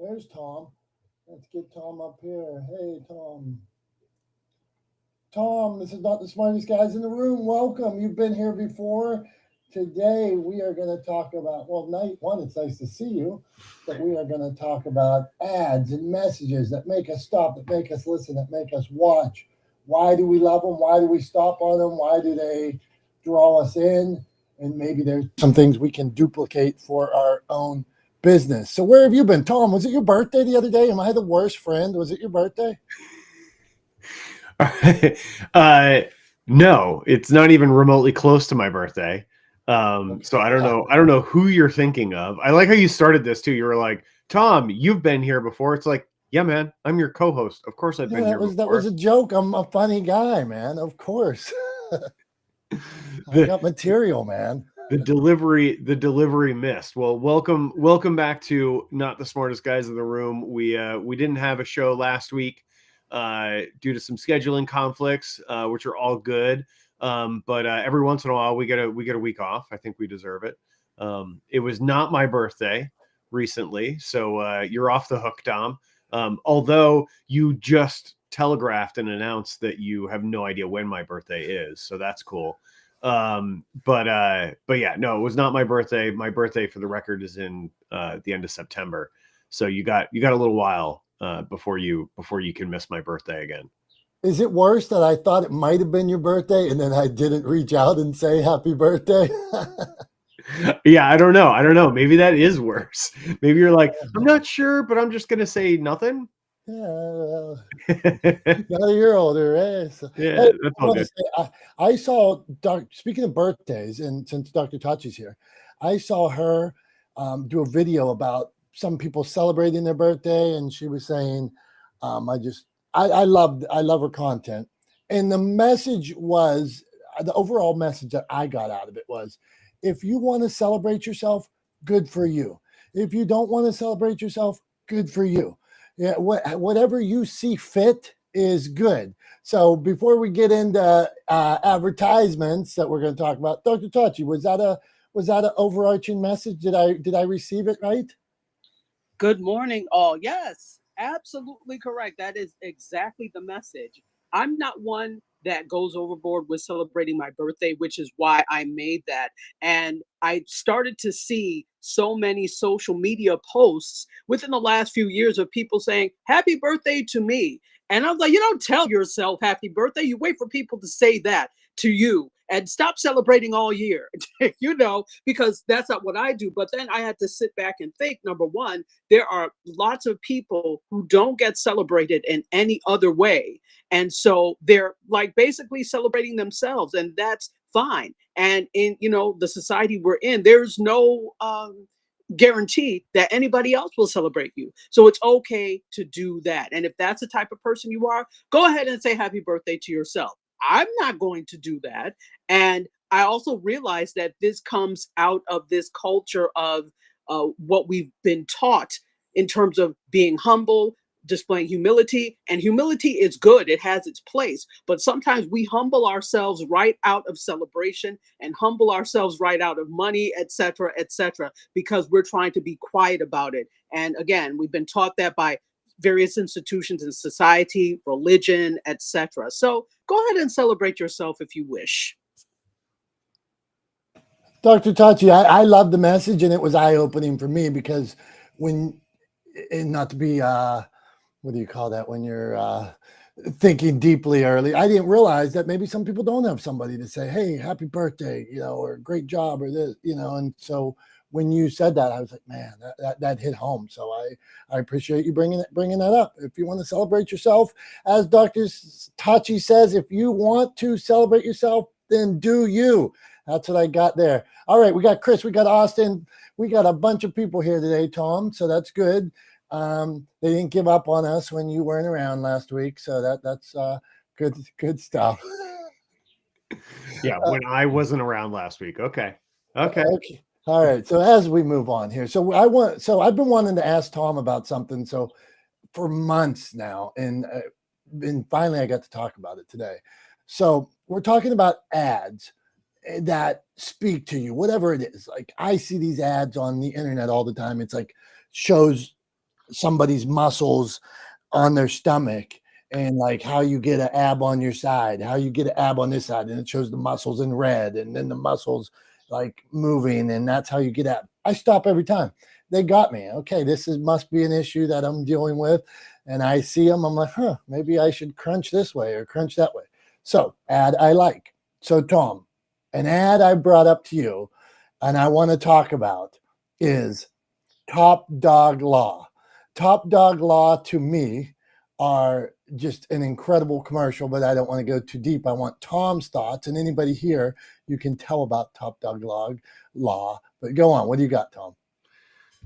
There's Tom. Let's get Tom up here. Hey, Tom. Tom, this is not the smartest guys in the room. Welcome. You've been here before. Today we are going to talk about, well, night one, it's nice to see you, but we are going to talk about ads and messages that make us stop, that make us listen, that make us watch. Why do we love them? Why do we stop on them? Why do they draw us in? And maybe there's some things we can duplicate for our own business. So where have you been? Tom, was it your birthday the other day? Am I the worst friend? Was it your birthday? uh, no, it's not even remotely close to my birthday. So I don't know. I don't know who you're thinking of. I like how you started this too. You were like, Tom, you've been here before. It's like, yeah, man, I'm your co-host. Of course I've been here before. That was a joke. I'm a funny guy, man. Of course. I got material, man. The delivery missed. Well, welcome back to Not the Smartest Guys in the Room. We didn't have a show last week due to some scheduling conflicts, which are all good. But every once in a while we get a week off. I think we deserve it. It was not my birthday recently, so you're off the hook, Dom. Although you just telegraphed and announced that you have no idea when my birthday is, so that's cool. But yeah, no, it was not my birthday. My birthday, for the record, is in the end of September. So you got a little while before you can miss my birthday again. Is it worse that I thought it might have been your birthday and then I didn't reach out and say happy birthday? Yeah, I don't know. Maybe that is worse. Maybe you're like, I'm not sure, but I'm just gonna say nothing. Yeah, now that you're older, eh? So, yeah, hey, that's all good. I saw, speaking of birthdays, and since Dr. Tachi's here, I saw her do a video about some people celebrating their birthday, and she was saying, I love her content. And the message was, the overall message that I got out of it was, if you want to celebrate yourself, good for you. If you don't want to celebrate yourself, good for you. Yeah, whatever you see fit is good. So before we get into advertisements that we're going to talk about, Dr. Tachi, was that an overarching message? Did I receive it right? Good morning, all. Yes, absolutely correct. That is exactly the message. I'm not one that goes overboard with celebrating my birthday, which is why I made that. And I started to see so many social media posts within the last few years of people saying, happy birthday to me. And I was like, you don't tell yourself happy birthday. You wait for people to say that to you and stop celebrating all year, because that's not what I do. But then I had to sit back and think, number one, there are lots of people who don't get celebrated in any other way. And so they're like basically celebrating themselves, and that's fine. And in the society we're in, there's no guarantee that anybody else will celebrate you. So it's okay to do that. And if that's the type of person you are, go ahead and say happy birthday to yourself. I'm not going to do that. And I also realize that this comes out of this culture of what we've been taught in terms of being humble, displaying humility. And humility is good, it has its place. But sometimes we humble ourselves right out of celebration and humble ourselves right out of money, etc., because we're trying to be quiet about it. And again, we've been taught that by various institutions in society, religion, etc. So go ahead and celebrate yourself if you wish. Dr. Tachi, I love the message, and it was eye-opening for me because and not to be, what do you call that, when you're thinking deeply early, I didn't realize that maybe some people don't have somebody to say, hey, happy birthday, or great job, or this, and so when you said that, I was like, man, that hit home. So I appreciate you bringing that up. If you want to celebrate yourself, as Dr. Tachi says, if you want to celebrate yourself, then do you. That's what I got there. All right, we got Chris, we got Austin, we got a bunch of people here today, Tom. So that's good. They didn't give up on us when you weren't around last week, so that's good stuff. Yeah, when I wasn't around last week. Okay. All right. So as we move on here, so I've been wanting to ask Tom about something for months now, and finally I got to talk about it today. So we're talking about ads that speak to you, whatever it is. Like I see these ads on the internet all the time. It's like shows somebody's muscles on their stomach, and like how you get an ab on your side, how you get an ab on this side, and it shows the muscles in red, and then the muscles like moving, and that's how you get ab. I stop every time. They got me. Okay, must be an issue that I'm dealing with, and I see them. I'm like, maybe I should crunch this way or crunch that way. So ad I like. So Tom, an ad I brought up to you, and I want to talk about is Top Dog Law. Top Dog Law to me are just an incredible commercial, but I don't want to go too deep. I want Tom's thoughts, and anybody here you can tell about Top Dog Law. But go on. What do you got, Tom?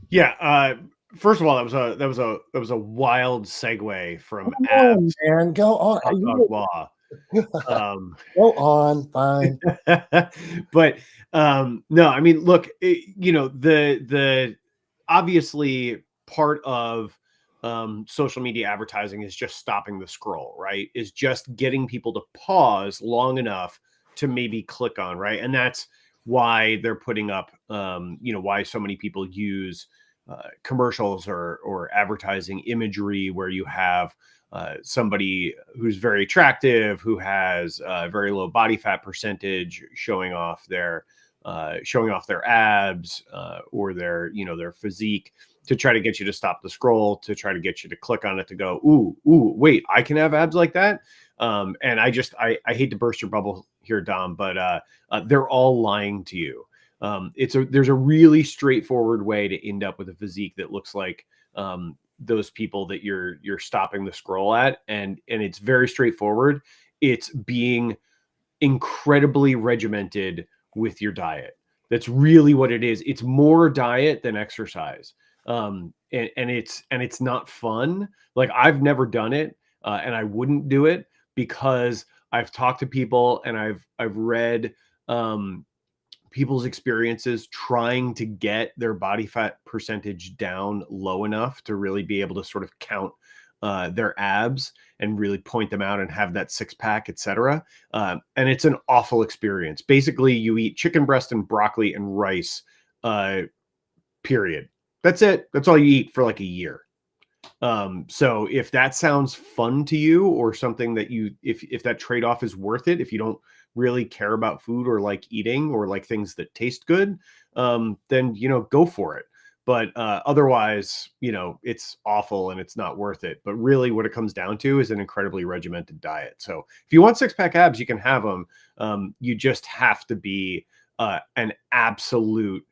Yeah. First of all, that was a wild segue from Oh, abs. man, go on. Top Dog Law. Go on, fine. But no, I mean, look, the obviously part of social media advertising is just stopping the scroll, right? Is just getting people to pause long enough to maybe click on, right? And that's why they're putting up, why so many people use commercials or advertising imagery where you have somebody who's very attractive, who has a very low body fat percentage, showing off their abs or their physique, to try to get you to stop the scroll, to try to get you to click on it, to go, ooh, wait, I can have abs like that. And I hate to burst your bubble here, Dom, but they're all lying to you. There's a really straightforward way to end up with a physique that looks like those people that you're stopping the scroll at, and it's very straightforward. It's being incredibly regimented with your diet. That's really what it is. It's more diet than exercise. And it's not fun. Like, I've never done it, and I wouldn't do it, because I've talked to people and I've read people's experiences trying to get their body fat percentage down low enough to really be able to sort of count their abs and really point them out and have that six pack, etc. And it's an awful experience. Basically, you eat chicken breast and broccoli and rice, period. That's it. That's all you eat for like a year. So if that sounds fun to you, or something that if that trade-off is worth it, if you don't really care about food or like eating or like things that taste good, then, go for it. But otherwise, it's awful and it's not worth it. But really what it comes down to is an incredibly regimented diet. So if you want six-pack abs, you can have them. You just have to be an absolute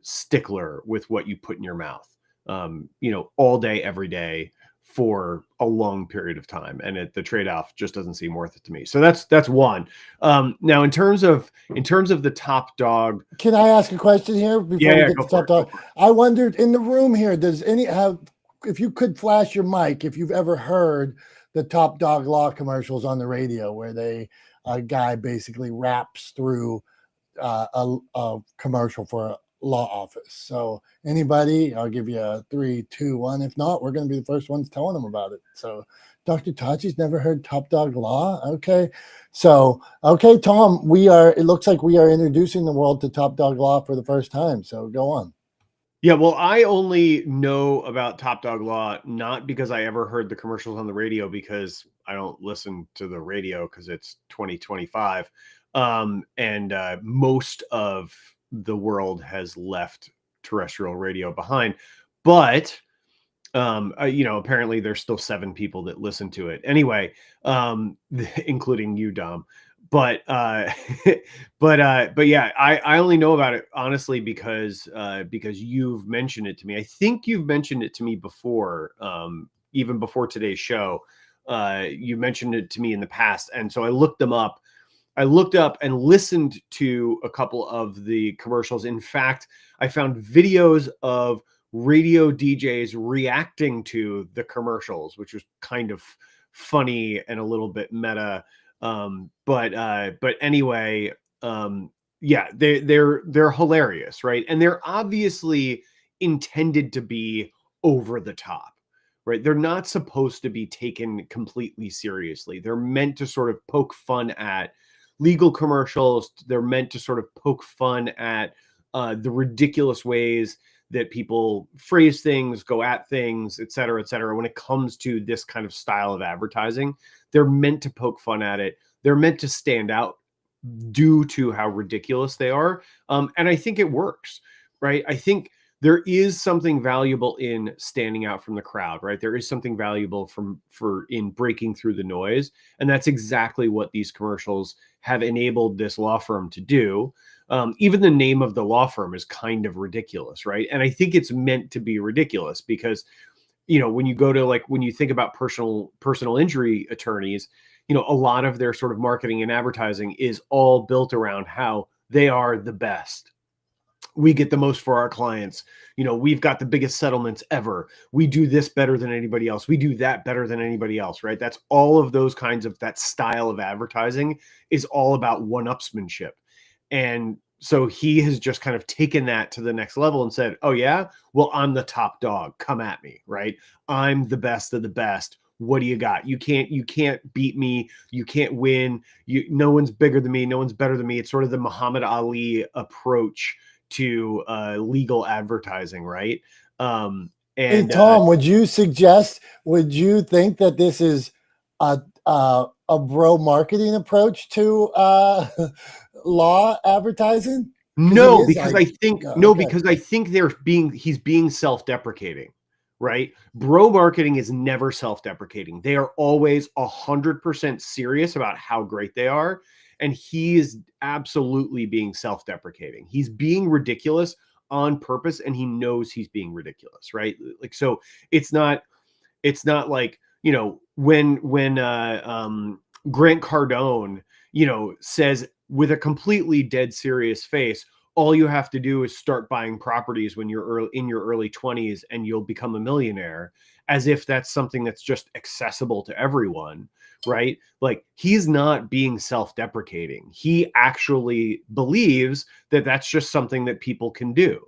stickler with what you put in your mouth, all day, every day, for a long period of time, and the trade-off just doesn't seem worth it to me. So that's one. Now, in terms of the Top Dog, can I ask a question here before we get to Top Dog? I wondered, in the room here, if you could flash your mic, if you've ever heard the Top Dog Law commercials on the radio, where a guy basically raps through a commercial for a law office. So anybody, I'll give you a 3, 2, 1. If not, we're going to be the first ones telling them about it. So Dr. Tachi's never heard Top Dog Law. Okay. So, okay, Tom, it looks like we are introducing the world to Top Dog Law for the first time. So go on. Yeah, well, I only know about Top Dog Law not because I ever heard the commercials on the radio, because I don't listen to the radio because it's 2025. And most of the world has left terrestrial radio behind. But apparently there's still 7 people that listen to it anyway, including you, Dom. But but yeah, I only know about it honestly because you've mentioned it to me. I think you've mentioned it to me before, even before today's show. You mentioned it to me in the past, and so I looked them up. I looked up and listened to a couple of the commercials. In fact, I found videos of radio DJs reacting to the commercials, which was kind of funny and a little bit meta. But anyway, yeah, they're hilarious, right? And they're obviously intended to be over the top, right? They're not supposed to be taken completely seriously. They're meant to sort of poke fun at legal commercials. They're meant to sort of poke fun at the ridiculous ways that people phrase things, go at things, et cetera, when it comes to this kind of style of advertising. They're meant to poke fun at it. They're meant to stand out due to how ridiculous they are. And I think it works, right? I think there is something valuable in standing out from the crowd, right? There is something valuable in breaking through the noise. And that's exactly what these commercials have enabled this law firm to do. Even the name of the law firm is kind of ridiculous, right? And I think it's meant to be ridiculous because, when you go to when you think about personal injury attorneys, a lot of their sort of marketing and advertising is all built around how they are the best. We get the most for our clients. We've got the biggest settlements ever. We do this better than anybody else. We do that better than anybody else, right? That's all of those kinds of, that style of advertising is all about one-upsmanship. And so he has just kind of taken that to the next level and said, oh yeah, well, I'm the top dog. Come at me, right? I'm the best of the best. What do you got? You can't beat me. You can't win. No one's bigger than me. No one's better than me. It's sort of the Muhammad Ali approach to legal advertising, right? Hey, Tom, would you think that this is a bro marketing approach to law advertising? No, because I think he's being self-deprecating, right? Bro marketing is never self-deprecating. They are always 100% serious about how great they are. And he is absolutely being self-deprecating. He's being ridiculous on purpose, and he knows he's being ridiculous, right? So it's not like, when Grant Cardone, says with a completely dead serious face, all you have to do is start buying properties when you're in your early 20s and you'll become a millionaire, as if that's something that's just accessible to everyone, right? He's not being self-deprecating. He actually believes that that's just something that people can do,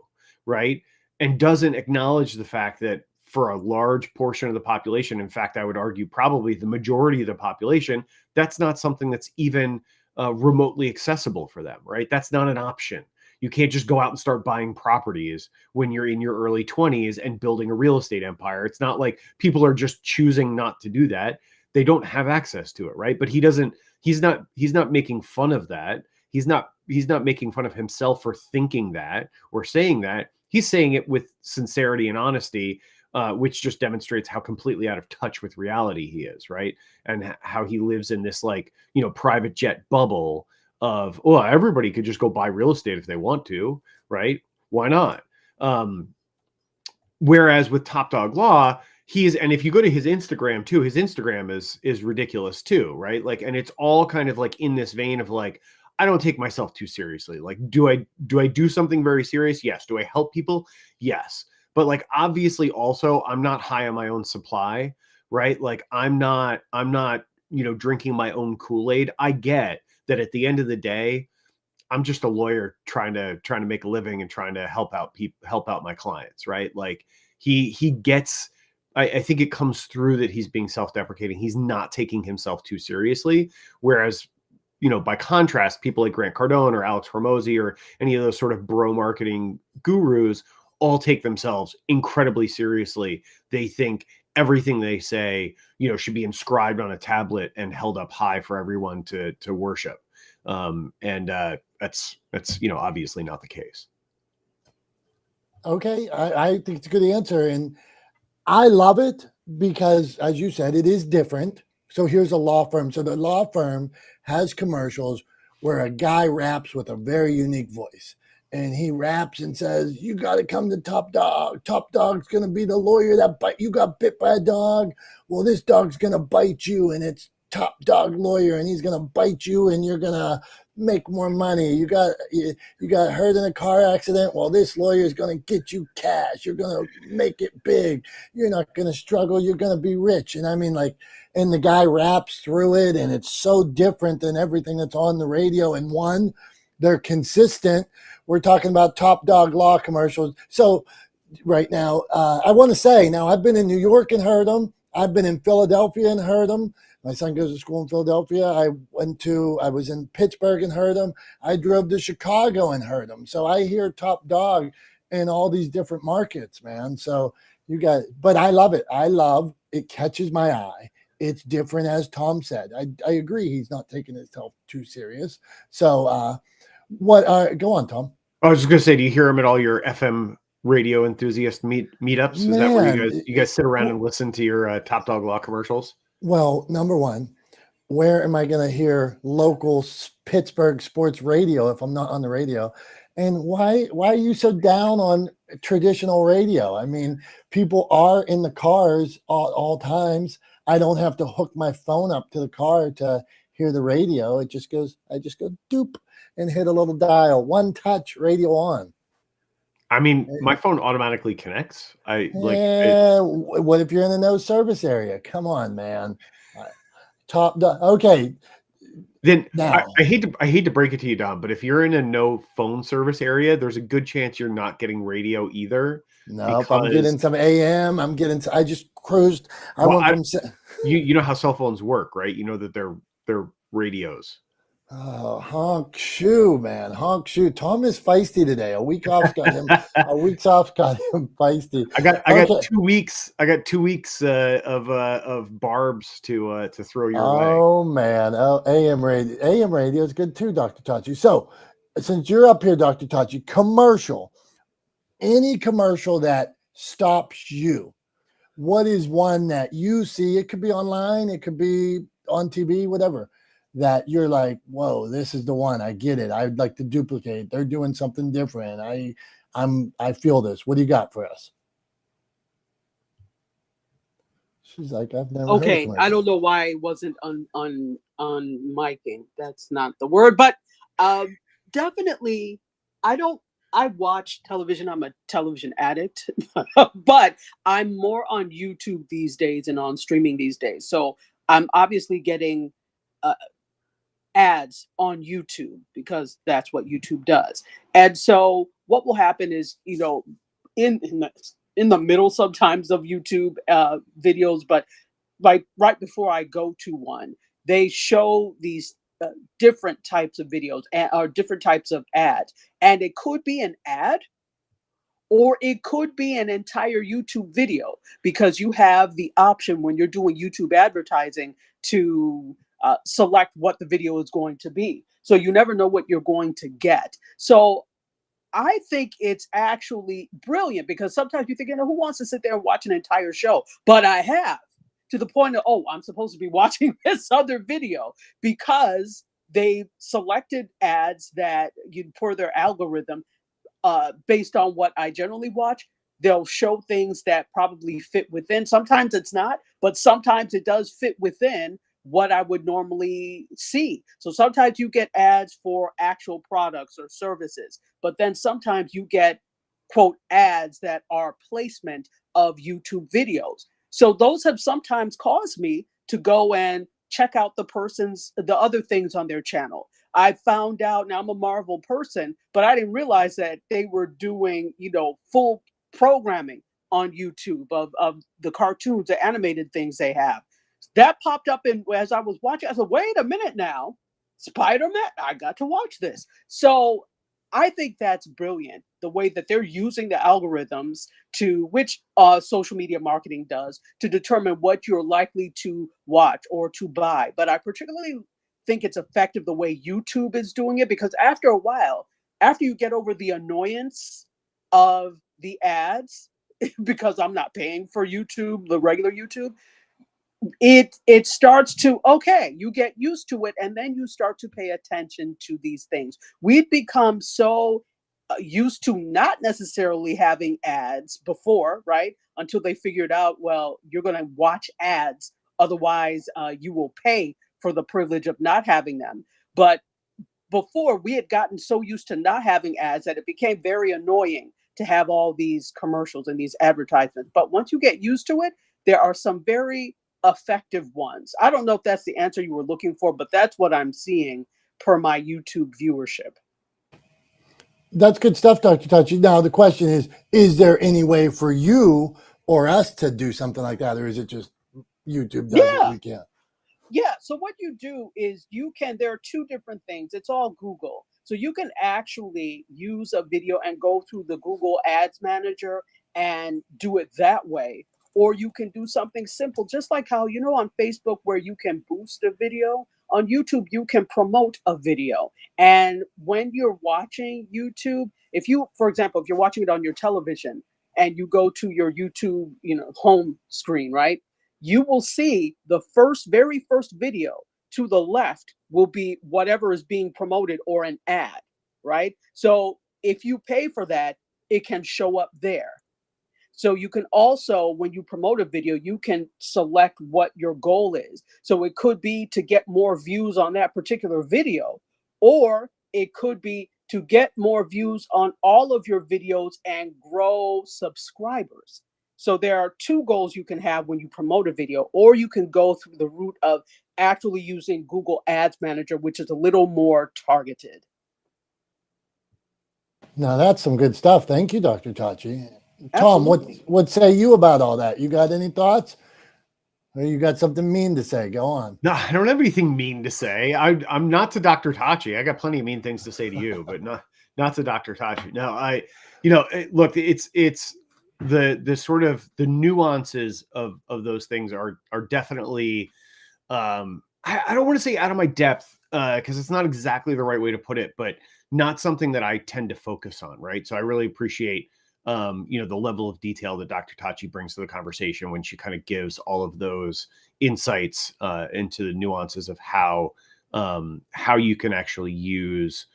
right? And doesn't acknowledge the fact that for a large portion of the population, in fact, I would argue probably the majority of the population, that's not something that's even remotely accessible for them, right? That's not an option. You can't just go out and start buying properties when you're in your early 20s and building a real estate empire. It's not like people are just choosing not to do that. They don't have access to it, right? But he's not making fun of that. He's not making fun of himself for thinking that or saying that. He's saying it with sincerity and honesty, which just demonstrates how completely out of touch with reality he is, right? And how he lives in this private jet bubble of, everybody could just go buy real estate if they want to, right? Why not? Whereas with Top Dog Law, and if you go to his Instagram too, his Instagram is ridiculous too, right? And it's all kind of in this vein of I don't take myself too seriously. Do I do something very serious? Yes. Do I help people? Yes. But obviously also I'm not high on my own supply, right? I'm not drinking my own Kool-Aid. I get that at the end of the day, I'm just a lawyer trying to make a living and trying to help out my clients, right? He gets, I think it comes through that he's being self-deprecating. He's not taking himself too seriously. Whereas, by contrast, people like Grant Cardone or Alex Hormozy or any of those sort of bro marketing gurus all take themselves incredibly seriously. They think everything they say, should be inscribed on a tablet and held up high for everyone to worship. And that's obviously not the case. Okay, I think it's a good answer, and I love it because, as you said, it is different. So here's a law firm. So the law firm has commercials where a guy raps with a very unique voice. And he raps and says, you got to come to Top Dog. Top Dog's going to be the lawyer that you got bit by a dog. Well, this dog's going to bite you, and it's Top Dog lawyer, and he's going to bite you, and you're going to make more money. You got hurt in a car accident. Well, this lawyer is going to get you cash. You're going to make it big. You're not going to struggle. You're going to be rich. And I mean, and the guy raps through it, and it's so different than everything that's on the radio. And one, they're consistent. We're talking about Top Dog Law commercials. So right now, I want to say, now I've been in New York and heard them. I've been in Philadelphia and heard them. My son goes to school in Philadelphia. I was in Pittsburgh and heard them. I drove to Chicago and heard them. So I hear Top Dog in all these different markets, man. So but I love it. It catches my eye. It's different, as Tom said. I agree. He's not taking himself too serious. So, go on, Tom. I was just gonna say, do you hear him at all your FM radio enthusiast meetups? Is that where you guys sit around and listen to your Top Dog Law commercials? Well, number one, where am I going to hear local Pittsburgh sports radio if I'm not on the radio? And why are you so down on traditional radio? I mean, people are in the cars all times. I don't have to hook my phone up to the car to hear the radio. I just go doop and hit a little dial, one touch, radio on. I mean, my phone automatically connects. What if you're in a no service area? Come on, man. Okay. Then now, I hate to break it to you, Dom, but if you're in a no phone service area, there's a good chance you're not getting radio either. No, I'm getting some AM. I just cruised. You know how cell phones work, right? You know that they're radios. Oh, honk shoe, man. Honk shoe. Tom is feisty today. A week's off got him feisty. I got 2 weeks. I got 2 weeks of barbs to throw your way. Oh man. Oh, AM radio is good too, Dr. Tachi. So since you're up here, Dr. Tachi, any commercial that stops you, what is one that you see? It could be online, it could be on TV, whatever, that you're like, whoa, this is the one. I get it. I'd like to duplicate. They're doing something different. I feel this. What do you got for us? She's like, I've never. Okay, I don't know why I wasn't on miking. That's not the word, but definitely, I watch television. I'm a television addict, but I'm more on YouTube these days and on streaming these days. So I'm obviously getting ads on YouTube because that's what YouTube does. And so what will happen is, in the middle sometimes of YouTube videos, but like right before I go to one, they show these different types of videos or different types of ads. And it could be an ad or it could be an entire YouTube video, because you have the option when you're doing YouTube advertising to select what the video is going to be. So you never know what you're going to get. So I think it's actually brilliant, because sometimes you think, who wants to sit there and watch an entire show? But I have, to the point of, I'm supposed to be watching this other video, because they selected ads that per their algorithm, based on what I generally watch. They'll show things that probably fit within. Sometimes it's not, but sometimes it does fit within what I would normally see. So sometimes you get ads for actual products or services, but then sometimes you get, quote, ads that are placement of YouTube videos. So those have sometimes caused me to go and check out the other things on their channel. I found out, now I'm a Marvel person, but I didn't realize that they were doing, full programming on YouTube of the cartoons, the animated things they have. That popped up as I was watching. I said, wait a minute now, Spider-Man, I got to watch this. So I think that's brilliant, the way that they're using the algorithms which social media marketing does, to determine what you're likely to watch or to buy. But I particularly think it's effective the way YouTube is doing it, because after a while, after you get over the annoyance of the ads, because I'm not paying for YouTube, the regular YouTube, it starts to, you get used to it, and then you start to pay attention to these things. We've become so used to not necessarily having ads before, right? Until they figured out, well, you're going to watch ads, otherwise you will pay for the privilege of not having them. But before, we had gotten so used to not having ads that it became very annoying to have all these commercials and these advertisements. But once you get used to it, there are some very effective ones. I don't know if that's the answer you were looking for, but that's what I'm seeing per my YouTube viewership. That's good stuff, Dr. Tachi. Now, the question is there any way for you or us to do something like that? Or is it just YouTube does it, we can't? Yeah. So what you do is there are two different things. It's all Google. So you can actually use a video and go through the Google Ads Manager and do it that way. Or you can do something simple, just like how, on Facebook, where you can boost a video. On YouTube, you can promote a video. And when you're watching YouTube, for example, if you're watching it on your television and you go to your YouTube, home screen, right? You will see the very first video to the left will be whatever is being promoted or an ad, right? So if you pay for that, it can show up there. So you can also, when you promote a video, you can select what your goal is. So it could be to get more views on that particular video, or it could be to get more views on all of your videos and grow subscribers. So there are two goals you can have when you promote a video, or you can go through the route of actually using Google Ads Manager, which is a little more targeted. Now that's some good stuff. Thank you, Dr. Tachi. Tom, Absolutely. what say you about all that? You got any thoughts? Or you got something mean to say? Go on. No, I don't have anything mean to say. I'm not to Dr. Tachi. I got plenty of mean things to say to you, but not to Dr. Tachi. No, look, it's the sort of the nuances of those things are definitely I don't want to say out of my depth because it's not exactly the right way to put it, but not something that I tend to focus on, right? So I really appreciate the level of detail that Dr. Tachi brings to the conversation when she kind of gives all of those insights into the nuances of how you can actually use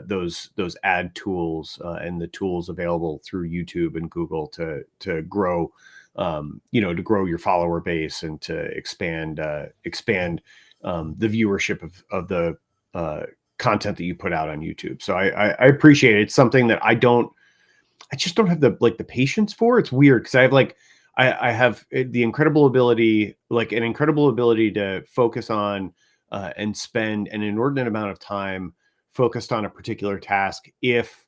those ad tools and the tools available through YouTube and Google to grow, to grow your follower base and to expand the viewership of the content that you put out on YouTube. So I appreciate it. It's something that I just don't have the patience for. It's weird because I have the incredible ability to focus on and spend an inordinate amount of time focused on a particular task if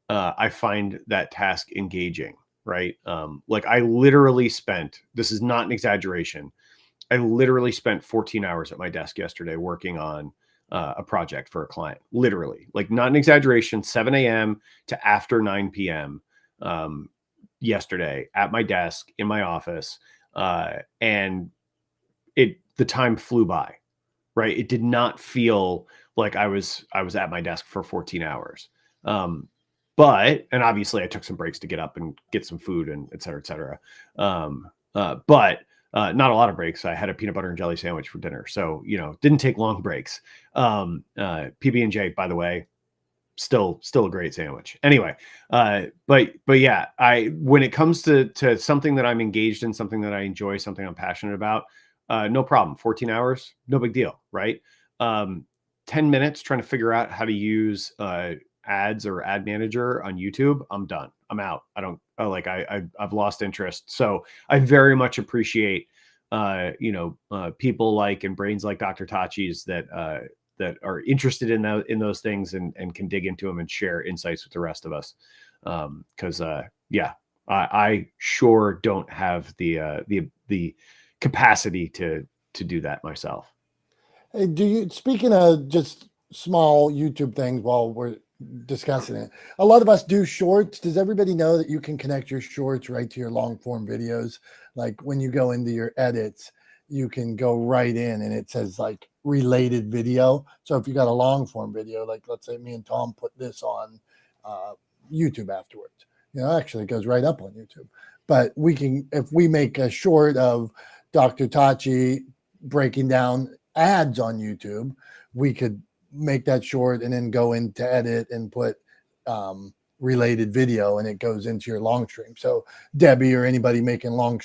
I find that task engaging, right? I literally spent, this is not an exaggeration, I literally spent 14 hours at my desk yesterday working on a project for a client, literally, not an exaggeration, 7 a.m. to after 9 p.m. Yesterday at my desk in my office. And the time flew by, right? It did not feel like I was at my desk for 14 hours. And obviously I took some breaks to get up and get some food and et cetera, et cetera. But not a lot of breaks. I had a peanut butter and jelly sandwich for dinner. So, didn't take long breaks. PB&J, by the way, still a great sandwich. Anyway, but yeah, when it comes to something that I'm engaged in, something that I enjoy, something I'm passionate about, no problem. 14 hours, no big deal, right? 10 minutes trying to figure out how to use ads or ad manager on YouTube, I'm done. I'm out. I don't I've lost interest. So I very much appreciate people like and brains like Dr. Tachi's that are interested in those things and can dig into them and share insights with the rest of us. Because I sure don't have the capacity to do that myself. Hey, speaking of just small YouTube things while we're discussing it, a lot of us do shorts. Does everybody know that you can connect your shorts right to your long form videos? Like when you go into your edits, you can go right in and it says related video. So if you got a long form video, let's say me and Tom put this on YouTube afterwards, actually it goes right up on YouTube. But we can, if we make a short of Dr. Tachi breaking down ads on YouTube, we could make that short and then go into edit and put related video, and it goes into your long stream. So Debbie or anybody making long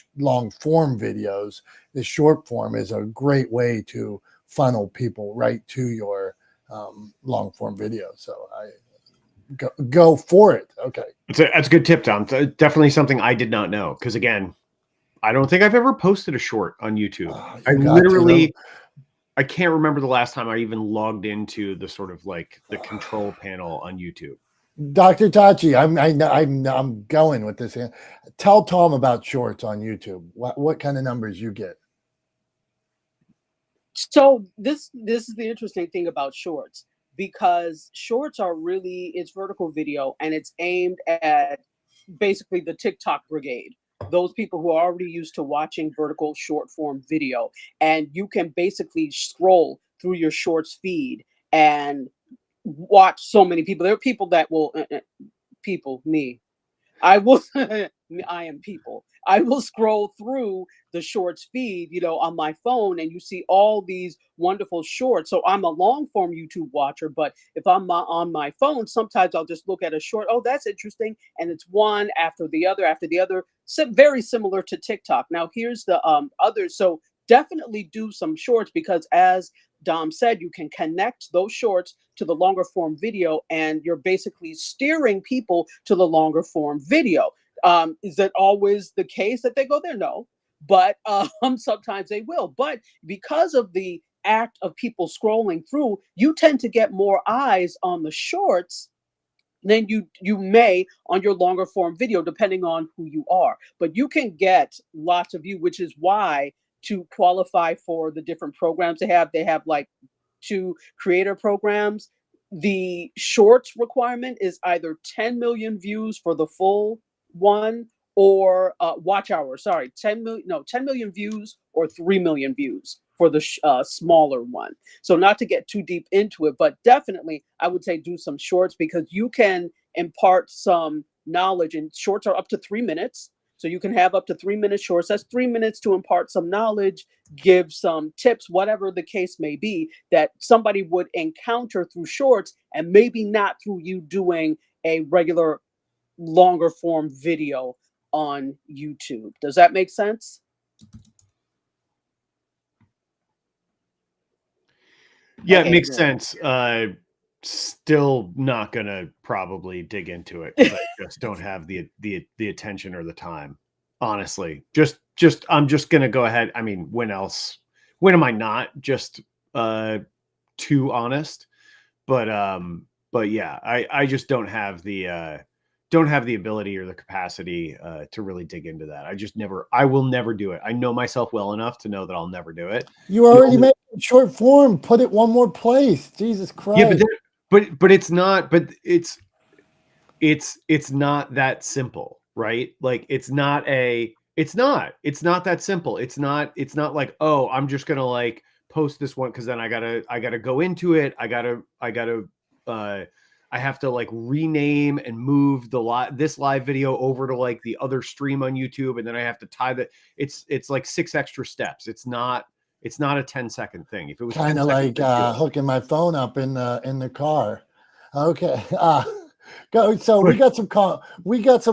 form videos, the short form is a great way to funnel people right to your long form video. So I go for it. Okay, that's a good tip, Tom. Definitely something I did not know, because again, I don't think I've ever posted a short on YouTube. I can't remember the last time I even logged into the sort of the control panel on YouTube. Dr. Tachi, I'm going with this. Tell Tom about shorts on YouTube. What kind of numbers you get? So this is the interesting thing about shorts. because shorts are really, it's vertical video and it's aimed at basically the TikTok brigade. Those people who are already used to watching vertical short form video. And you can basically scroll through your shorts feed and watch so many people. There are people that will, people, me, I will I am people. I will scroll through the shorts feed, on my phone, and you see all these wonderful shorts. So I'm a long form YouTube watcher, but if I'm on my phone, sometimes I'll just look at a short. Oh, that's interesting, and it's one after the other after the other. So very similar to TikTok. Now here's the others. So definitely do some shorts because, as Dom said, you can connect those shorts to the longer form video, and you're basically steering people to the longer form video. Is that always the case that they go there? No, but sometimes they will. But because of the act of people scrolling through, you tend to get more eyes on the shorts than you may on your longer form video, depending on who you are. But you can get lots of views, which is why, to qualify for the different programs they have like 2 creator programs. The shorts requirement is either 10 million views for the full one, or watch hours. Sorry, 10 million views or 3 million views for the smaller one. So not to get too deep into it, but definitely I would say do some shorts because you can impart some knowledge, and shorts are up to 3 minutes. So you can have up to 3 minute shorts. That's 3 minutes to impart some knowledge, give some tips, whatever the case may be, that somebody would encounter through shorts and maybe not through you doing a regular longer form video on YouTube. Does that make sense? Yeah, Okay, it makes good. sense. Still not gonna probably dig into it because I just don't have the attention or the time. Honestly, I'm just gonna go ahead. I mean, when else? When am I not just too honest? But yeah, I just don't have the ability or the capacity to really dig into that. I will never do it. I know myself well enough to know that I'll never do it. You already made it short form. Put it one more place. Jesus Christ. Yeah, but it's not. But it's not that simple, right? Like it's not that simple. It's not like, oh, I'm just gonna like post this one because then I gotta go into it. I have to like rename and move this live video over to like the other stream on YouTube, and then I have to tie it's like 6 extra steps. It's not a 10-second thing. If it was kind of like hooking my phone up in the car. Okay. Go. So we got some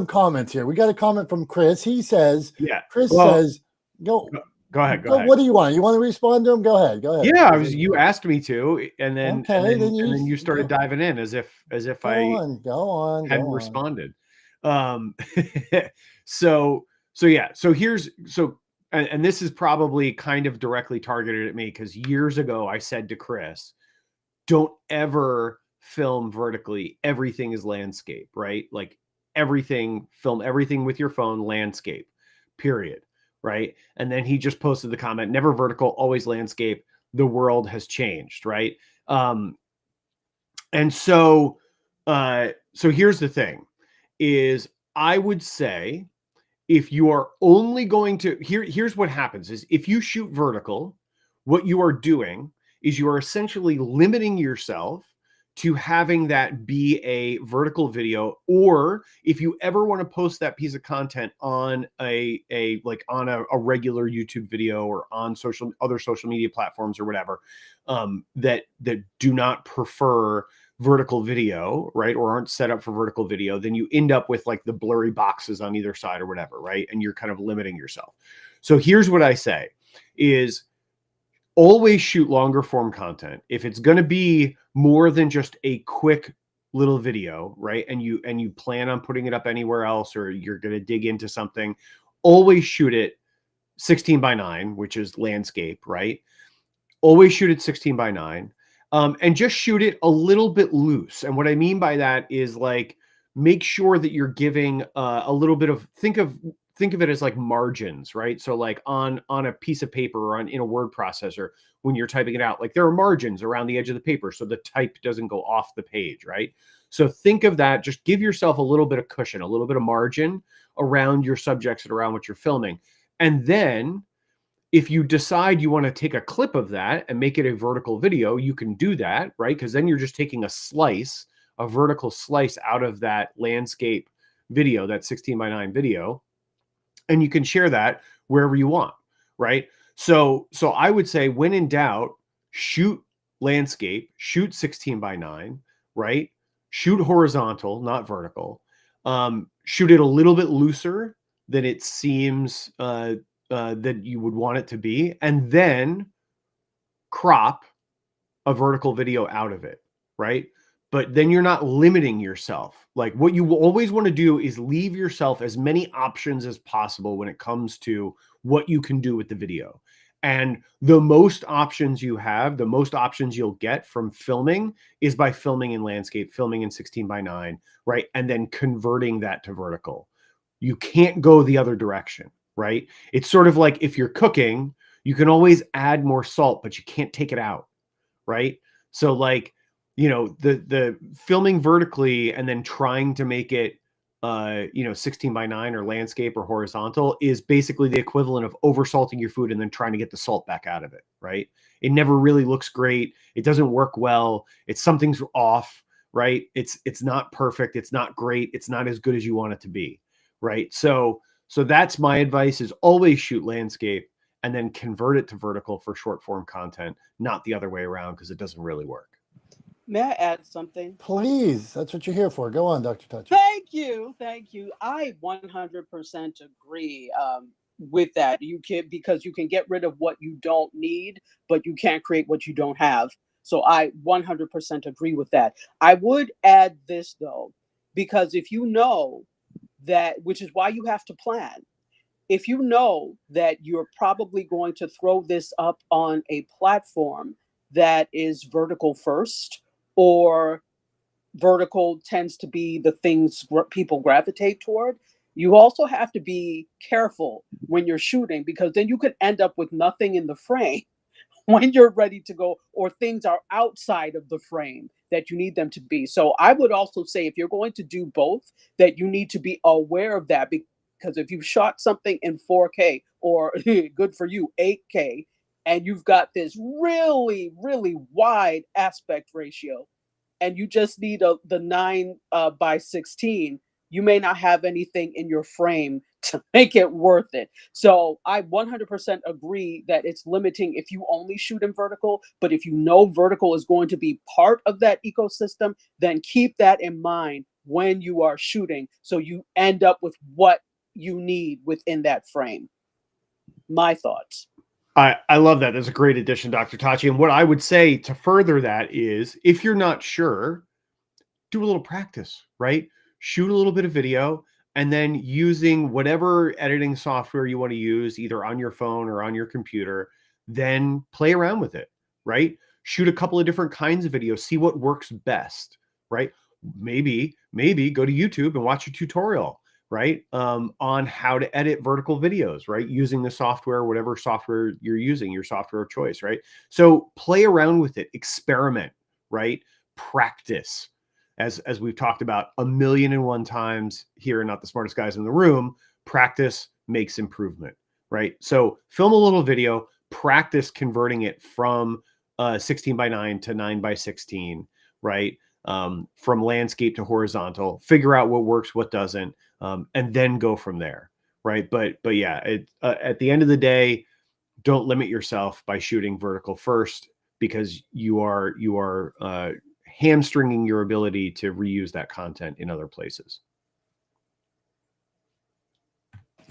comments here. We got a comment from Chris. He says, yeah. Chris says, go ahead. What do you want? You want to respond to him? Go ahead. Yeah, you asked me to, and then then you started diving in as if I hadn't responded. So and this is probably kind of directly targeted at me because years ago I said to Chris, don't ever film vertically. Everything is landscape, right? Like film everything with your phone, landscape, period. Right. And then he just posted the comment, never vertical, always landscape. The world has changed. Right. And so here's the thing is I would say if you are only going to here's what happens is if you shoot vertical, what you are doing is you are essentially limiting yourself to having that be a vertical video, or if you ever want to post that piece of content on a regular YouTube video or on other social media platforms or whatever, that do not prefer vertical video, right, or aren't set up for vertical video, then you end up with like the blurry boxes on either side or whatever, right? And you're kind of limiting yourself. So here's what I say is always shoot longer form content. If it's going to be more than just a quick little video, right? And you plan on putting it up anywhere else, or you're going to dig into something, always shoot it 16:9, which is landscape, right? Always shoot it 16:9. And just shoot it a little bit loose. And what I mean by that is like, make sure that you're giving a little bit of, think of think of it as like margins, right? So like on a piece of paper or in a word processor, when you're typing it out, like there are margins around the edge of the paper so the type doesn't go off the page, right? So think of that. Just give yourself a little bit of cushion, a little bit of margin around your subjects and around what you're filming. And then if you decide you want to take a clip of that and make it a vertical video, you can do that, right? Because then you're just taking a vertical slice out of that landscape video, that 16:9 video, and you can share that wherever you want, right? So I would say when in doubt, shoot landscape, shoot 16:9, right? Shoot horizontal, not vertical. Shoot it a little bit looser than it seems that you would want it to be, and then crop a vertical video out of it, right? But then you're not limiting yourself. Like what you will always want to do is leave yourself as many options as possible when it comes to what you can do with the video. And the most options you have, the most options you'll get from filming is by filming in landscape, filming in 16:9, right? And then converting that to vertical. You can't go the other direction, right? It's sort of like if you're cooking, you can always add more salt, but you can't take it out, right? So like, the filming vertically and then trying to make it 16:9 or landscape or horizontal is basically the equivalent of oversalting your food and then trying to get the salt back out of it, right? It never really looks great. It doesn't work well. Something's off, right? It's not perfect. It's not great. It's not as good as you want it to be, right? So that's my advice: is always shoot landscape and then convert it to vertical for short form content, not the other way around, because it doesn't really work. May I add something? Please, that's what you're here for. Go on, Dr. Toucher. Thank you. I 100% agree with that. Because you can get rid of what you don't need, but you can't create what you don't have. So I 100% agree with that. I would add this though, because if you know that, which is why you have to plan. If you know that you're probably going to throw this up on a platform that is vertical first, or vertical tends to be the things people gravitate toward, you also have to be careful when you're shooting, because then you could end up with nothing in the frame when you're ready to go, or things are outside of the frame that you need them to be. So I would also say, if you're going to do both, that you need to be aware of that, because if you've shot something in 4K or good for you, 8K, and you've got this really, really wide aspect ratio, and you just need the 9:16, you may not have anything in your frame to make it worth it. So I 100% agree that it's limiting if you only shoot in vertical. But if you know vertical is going to be part of that ecosystem, then keep that in mind when you are shooting, so you end up with what you need within that frame. My thoughts. I love that. That's a great addition, Dr. Tachi. And what I would say to further that is, if you're not sure, do a little practice, right? Shoot a little bit of video, and then using whatever editing software you want to use, either on your phone or on your computer, then play around with it, right? Shoot a couple of different kinds of videos, see what works best, right? Maybe go to YouTube and watch a tutorial, right? On how to edit vertical videos, right? Using the software, whatever software you're using, your software of choice, right? So play around with it, experiment, right? Practice. As we've talked about 1,000,001 times here, Not the Smartest Guys in the Room, practice makes improvement, right? So film a little video, practice converting it from 16:9 to 9:16, right? From landscape to horizontal, figure out what works, what doesn't, and then go from there, right? But yeah, at the end of the day, don't limit yourself by shooting vertical first, because you are hamstringing your ability to reuse that content in other places.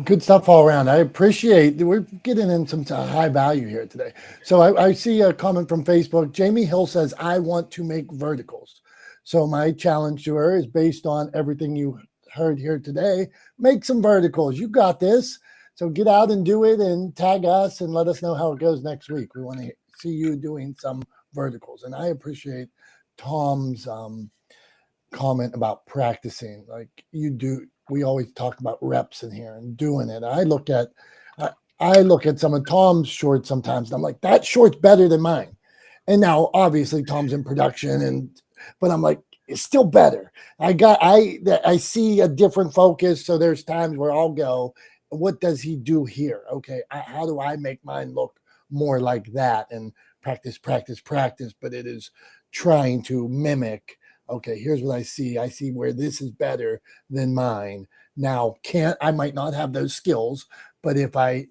Good stuff all around. I appreciate we're getting in some high value here today. So I see a comment from Facebook. Jamie Hill says, I want to make verticals. So my challenge to her is, based on everything you heard here today, make some verticals. You got this. So get out and do it, and tag us and let us know how it goes next week. We want to see you doing some verticals. And I appreciate Tom's comment about practicing. Like, you do, we always talk about reps in here and doing it. I look at some of Tom's shorts sometimes, and I'm like, that short's better than mine. And now, obviously, Tom's in production, but I'm like, it's still better. I see a different focus. So there's times where I'll go, what does he do here? Okay, how do I make mine look more like that? And practice. But it is trying to mimic. Okay, here's what I see. I see where this is better than mine. Now, I might not have those skills, but if I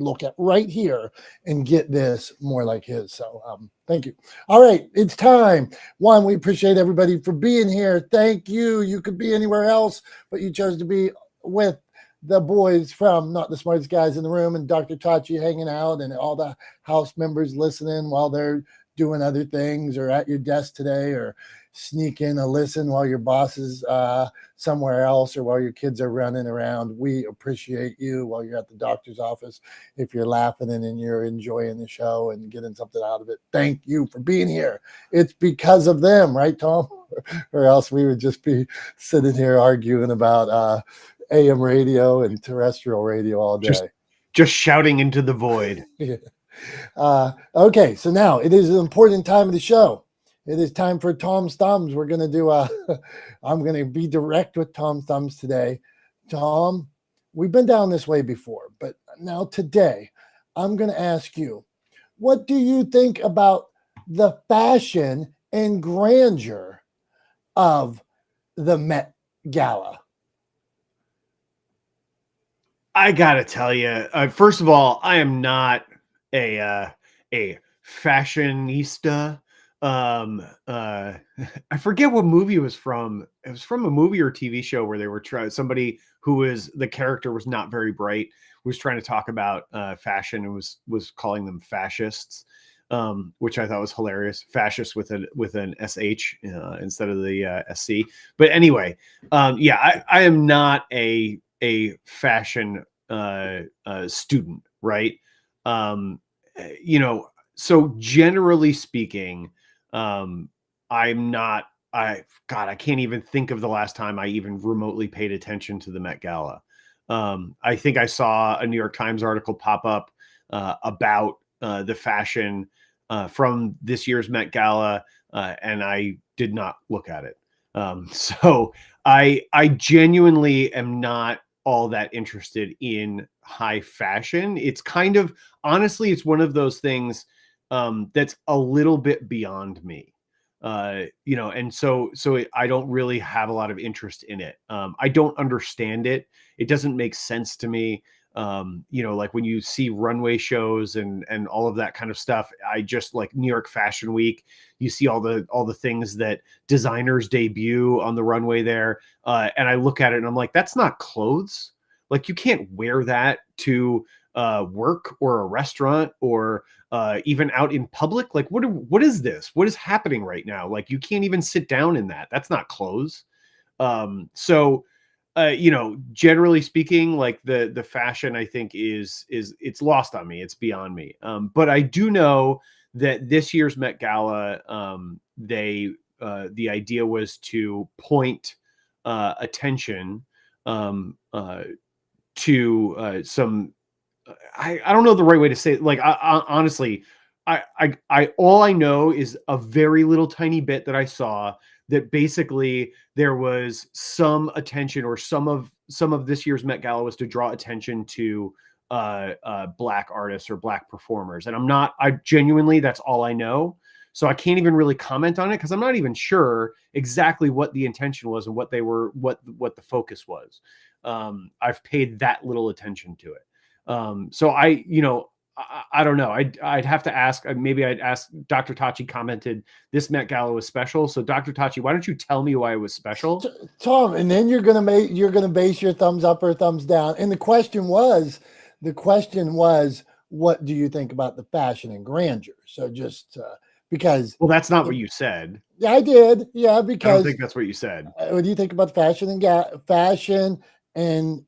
look at right here and get this more like his. So thank you. All right, it's time. One, we appreciate everybody for being here. Thank you. You could be anywhere else, but you chose to be with the boys from Not the Smartest Guys in the Room and Dr. Tachi hanging out and all the house members listening while they're doing other things or at your desk today or sneak in a listen while your boss is somewhere else or while your kids are running around. We appreciate you while you're at the doctor's office. If you're laughing and you're enjoying the show and getting something out of it, thank you for being here. It's because of them, right, Tom? Or else we would just be sitting here arguing about AM radio and terrestrial radio all day. Just shouting into the void. Yeah. Okay, so now it is an important time of the show. It is time for Tom's Thumbs. We're going to do I'm going to be direct with Tom's Thumbs today. Tom, we've been down this way before, but now today I'm going to ask you, what do you think about the fashion and grandeur of the Met Gala? I got to tell you, first of all, I am not a fashionista. I forget what movie it was from. It was from a movie or TV show where they were somebody who the character was not very bright, was trying to talk about fashion and was calling them fascists, which I thought was hilarious. Fascist with an SH instead of the SC. But anyway, I am not a fashion student, right? So generally speaking, I can't even think of the last time I even remotely paid attention to the Met Gala. I think I saw a New York Times article pop up about the fashion from this year's Met Gala, and I did not look at it. So I genuinely am not all that interested in high fashion. It's kind of, honestly, it's one of those things that's a little bit beyond me, and so I don't really have a lot of interest in it. I don't understand it. It doesn't make sense to me. Like when you see runway shows and all of that kind of stuff, I just like New York Fashion Week, you see all the things that designers debut on the runway there. And I look at it and I'm like, that's not clothes. Like you can't wear that to work or a restaurant or even out in public. Like what is this? What is happening right now? Like you can't even sit down in that. That's not clothes. Generally speaking, like the fashion, I think is it's lost on me. It's beyond me. But I do know that this year's Met Gala, the idea was to point attention to some. I don't know the right way to say it. Like I honestly, I all I know is a very little tiny bit that I saw that basically there was some attention, or some of this year's Met Gala was to draw attention to Black artists or Black performers. And I genuinely, that's all I know. So I can't even really comment on it because I'm not even sure exactly what the intention was and what the focus was. I've paid that little attention to it. So I don't know. I'd have to ask. Maybe I'd ask. Dr. Tachi commented this Met Gala was special. So Dr. Tachi, why don't you tell me why it was special, Tom? And then you're gonna base your thumbs up or thumbs down. And the question was, what do you think about the fashion and grandeur? So just because. Well, that's not what you said. Yeah, I did. Yeah, because I don't think that's what you said. What do you think about fashion and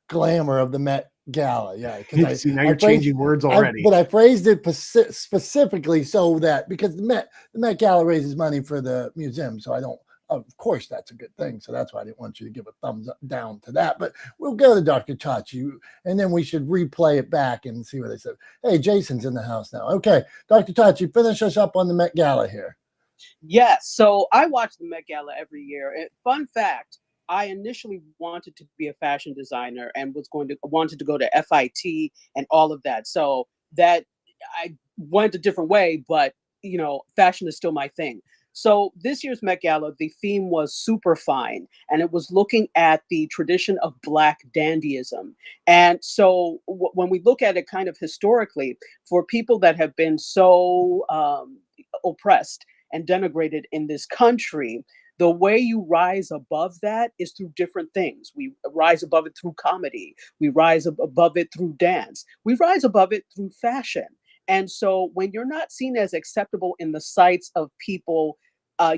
glamour of the Met Gala? Yeah, because now you're changing words already. But I phrased it specifically so that because the Met Gala raises money for the museum, so I don't of course, that's a good thing. So that's why I didn't want you to give a thumbs up, down to that. But we'll go to Dr. Chachi, and then we should replay it back and see what they said. Hey, Jason's in the house now. Okay, Dr. Chachi, finish us up on the Met Gala here. Yes. So I watch the Met Gala every year. And fun fact, I initially wanted to be a fashion designer and wanted to go to FIT and all of that. So that I went a different way, but fashion is still my thing. So this year's Met Gala, the theme was super fine, and it was looking at the tradition of Black dandyism. And so when we look at it kind of historically, for people that have been so oppressed and denigrated in this country, the way you rise above that is through different things. We rise above it through comedy. We rise above it through dance. We rise above it through fashion. And so when you're not seen as acceptable in the sights of people,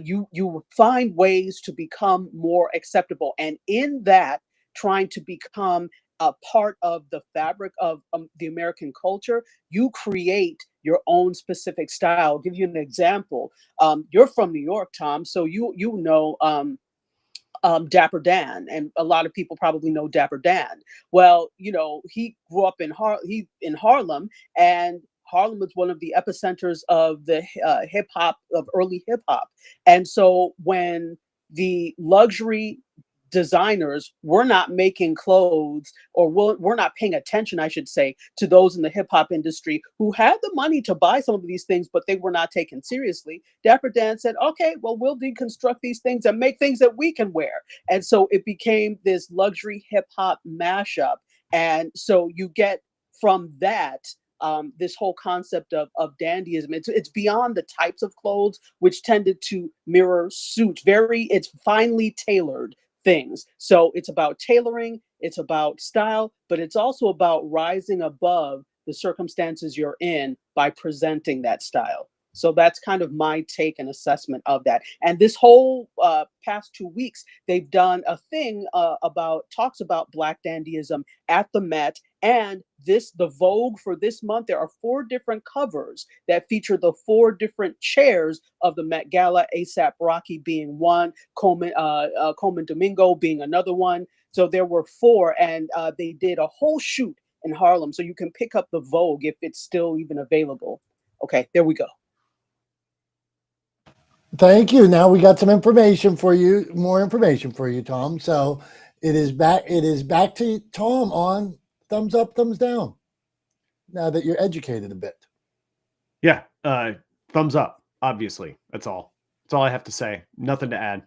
you find ways to become more acceptable. And in that, trying to become a part of the fabric of the American culture, you create your own specific style. I'll give you an example. You're from New York, Tom, so you know Dapper Dan, and a lot of people probably know Dapper Dan. Well, he grew up in Harlem, and Harlem was one of the epicenters of the early hip hop. And so when the luxury designers were not making clothes, or were not paying attention, I should say, to those in the hip hop industry who had the money to buy some of these things, but they were not taken seriously, Dapper Dan said, okay, well, we'll deconstruct these things and make things that we can wear. And so it became this luxury hip hop mashup. And so you get from that this whole concept of dandyism. It's beyond the types of clothes, which tended to mirror suits. It's finely tailored things. So it's about tailoring, it's about style, but it's also about rising above the circumstances you're in by presenting that style. So that's kind of my take and assessment of that. And this whole past 2 weeks, they've done a thing talks about Black dandyism at the Met. And the Vogue for this month, there are 4 different covers that feature the 4 different chairs of the Met Gala, A$AP Rocky being one, Coleman Domingo being another one. So there were 4, and they did a whole shoot in Harlem. So you can pick up the Vogue if it's still even available. Okay, there we go. Thank you. Now we got some information for you, more information for you, Tom. So it is back to Tom on thumbs up, thumbs down. Now that you're educated a bit. Yeah. Thumbs up, obviously. That's all I have to say. Nothing to add.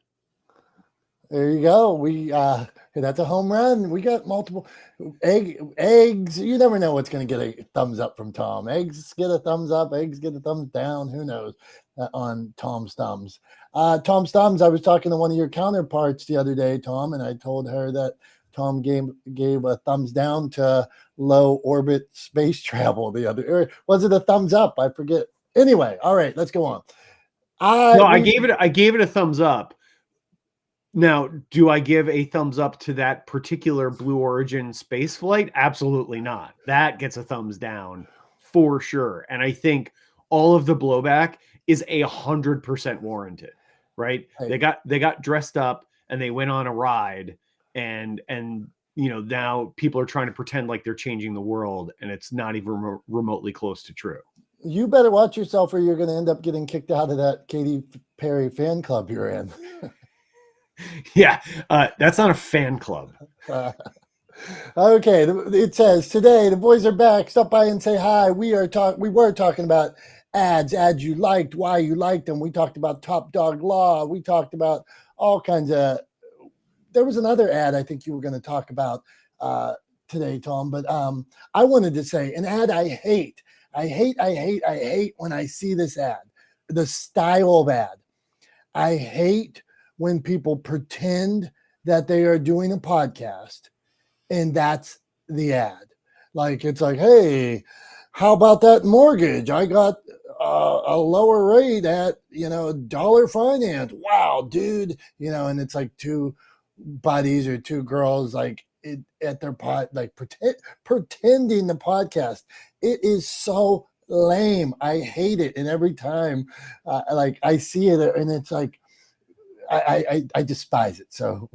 There you go. That's a home run. We got multiple eggs. You never know what's going to get a thumbs up from Tom. Eggs get a thumbs up. Eggs get a thumbs down. Who knows on Tom's thumbs. Tom's thumbs. I was talking to one of your counterparts the other day, Tom, and I told her that Tom gave a thumbs down to low orbit space travel the other. Or was it a thumbs up? I forget. Anyway, all right, let's go on. I gave it a thumbs up. Now, do I give a thumbs up to that particular Blue Origin space flight? Absolutely not. That gets a thumbs down for sure. And I think all of the blowback is 100% warranted, right? Hey. They got dressed up and they went on a ride, and now people are trying to pretend like they're changing the world, and it's not even remotely close to true. You better watch yourself, or you're going to end up getting kicked out of that Katy Perry fan club you're in. Yeah, that's not a fan club. Okay, it says today the boys are back. Stop by and say hi. We were talking about ads you liked, why you liked them. We talked about Top Dog Law. We talked about all kinds of. There was another ad I think you were going to talk about today, Tom. But I wanted to say an ad I hate. I hate when I see this ad. The style of ad. I hate when people pretend that they are doing a podcast and that's the ad. Like, it's like, hey, how about that mortgage? I got a lower rate at, dollar finance. Wow, dude. And it's like 2 buddies or 2 girls, like at their pretending the podcast. It is so lame. I hate it. And every time I see it, and it's like, I despise it. So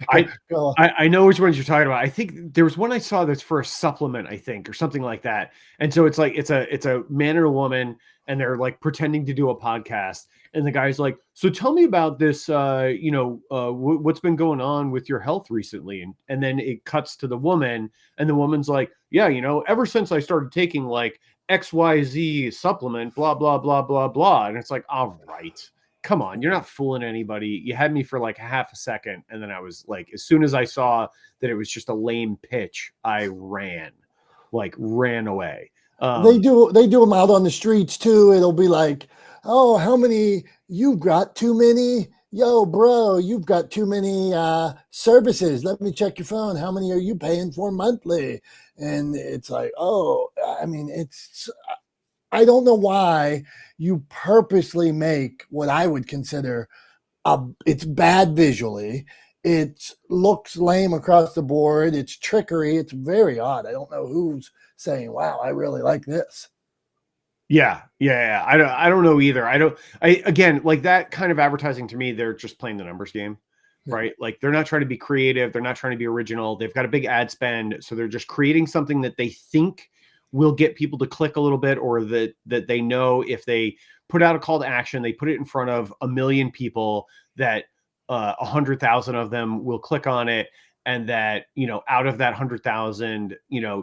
I know which ones you're talking about. I think there was one I saw that's for a supplement, I think, or something like that. And so it's like it's a man and a woman, and they're like pretending to do a podcast. And the guy's like, "So tell me about this. What's been going on with your health recently?" And then it cuts to the woman, and the woman's like, "Yeah, ever since I started taking like XYZ supplement, blah blah blah blah blah." And it's like, all right. Come on, you're not fooling anybody. You had me for like half a second, and then I was like, as soon as I saw that it was just a lame pitch, I ran away. They do them out on the streets too. It'll be like, oh, how many? You've got too many. Yo, bro, you've got too many services. Let me check your phone. How many are you paying for monthly? And it's like, oh, I mean, I don't know why you purposely make what I would consider it's bad visually. It looks lame across the board. It's trickery. It's very odd. I don't know who's saying, wow, I really like this. Yeah. I don't know either. Again, like that kind of advertising to me, they're just playing the numbers game, right? Like they're not trying to be creative. They're not trying to be original. They've got a big ad spend. So they're just creating something that they think will get people to click a little bit, or that they know if they put out a call to action, they put it in front of 1 million people, that 100,000 of them will click on it. And that, out of that 100,000,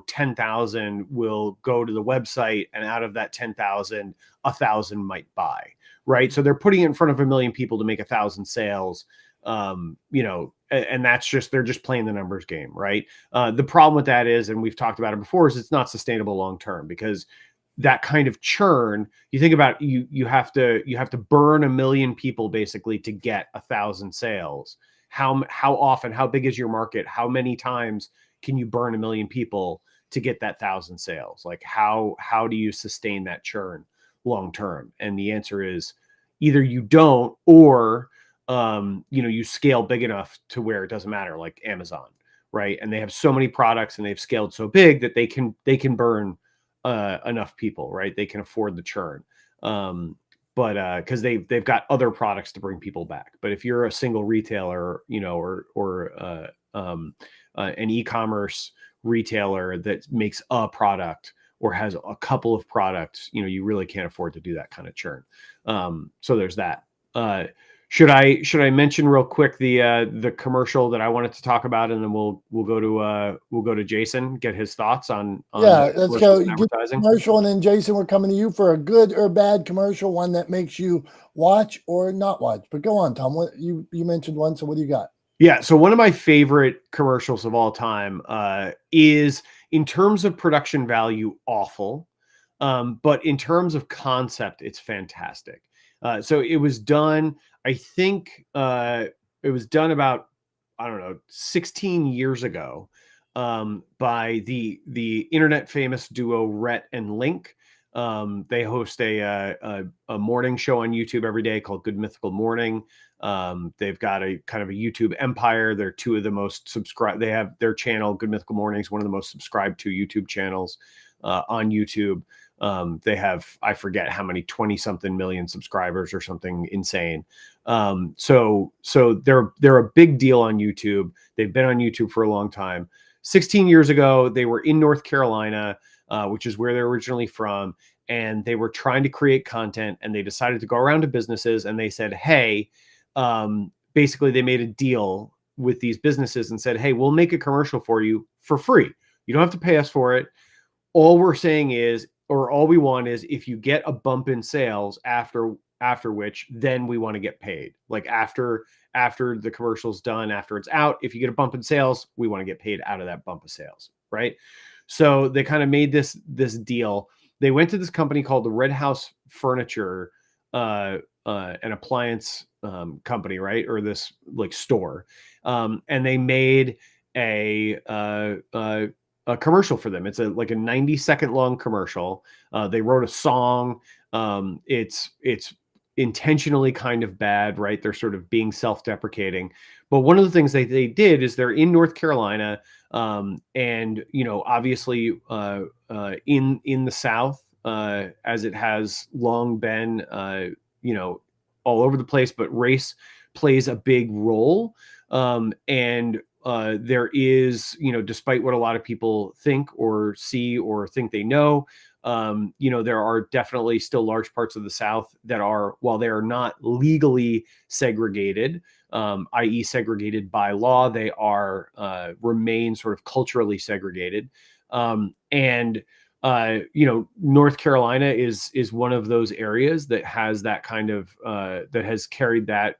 10,000 will go to the website, and out of that 10,000, 1,000 might buy, right? So they're putting it in front of 1 million people to make 1,000 sales, and they're just playing the numbers game, right? The problem with that is, and we've talked about it before, is it's not sustainable long-term, because that kind of churn, you think about, you have to burn 1 million people basically to get 1,000 sales. How often, how big is your market? How many times can you burn 1 million people to get that 1,000 sales? Like how do you sustain that churn long term? And the answer is either you don't, or you scale big enough to where it doesn't matter, like Amazon, right? And they have so many products, and they've scaled so big that they can burn enough people, right? They can afford the churn. But because they've got other products to bring people back. But if you're a single retailer, or an e-commerce retailer that makes a product or has a couple of products, you really can't afford to do that kind of churn. So there's that. Should I mention real quick the commercial that I wanted to talk about, and then we'll go to Jason, get his thoughts on let's go advertising. Commercial, and then Jason, we're coming to you for a good or bad commercial, one that makes you watch or not watch. But go on, Tom. What you mentioned one, so what do you got? Yeah, so one of my favorite commercials of all time is, in terms of production value, awful, but in terms of concept, it's fantastic. So it was done, I think it was done about, I don't know, 16 years ago, by the internet famous duo Rhett and Link. They host a morning show on YouTube every day called Good Mythical Morning. They've got a kind of a YouTube empire. They're two of the most subscribed. They have their channel, Good Mythical Mornings, one of the most subscribed to YouTube channels on YouTube. They have, I forget how many, 20 something million subscribers or something insane. So they're a big deal on YouTube. They've been on YouTube for a long time. 16 years ago, they were in North Carolina, which is where they're originally from. And they were trying to create content, and they decided to go around to businesses, and they said, hey, basically they made a deal with these businesses and said, hey, we'll make a commercial for you for free. You don't have to pay us for it. All we're saying is, or all we want is, if you get a bump in sales after which, then we want to get paid. Like after the commercial's done, after it's out, if you get a bump in sales, we want to get paid out of that bump of sales, right? So they kind of made this deal. They went to this company called the Red House Furniture, an appliance company, right? Or this like store, and they made a commercial for them. It's like a 90-second long commercial. They wrote a song. It's intentionally kind of bad, right? They're sort of being self-deprecating. But one of the things they did is, they're in North Carolina, and obviously in the South, as it has long been, all over the place, but race plays a big role. And there is, despite what a lot of people think or see or think they know, there are definitely still large parts of the South that are, while they are not legally segregated, i.e. segregated by law, they are remain sort of culturally segregated. North Carolina is one of those areas that has that kind of that has carried that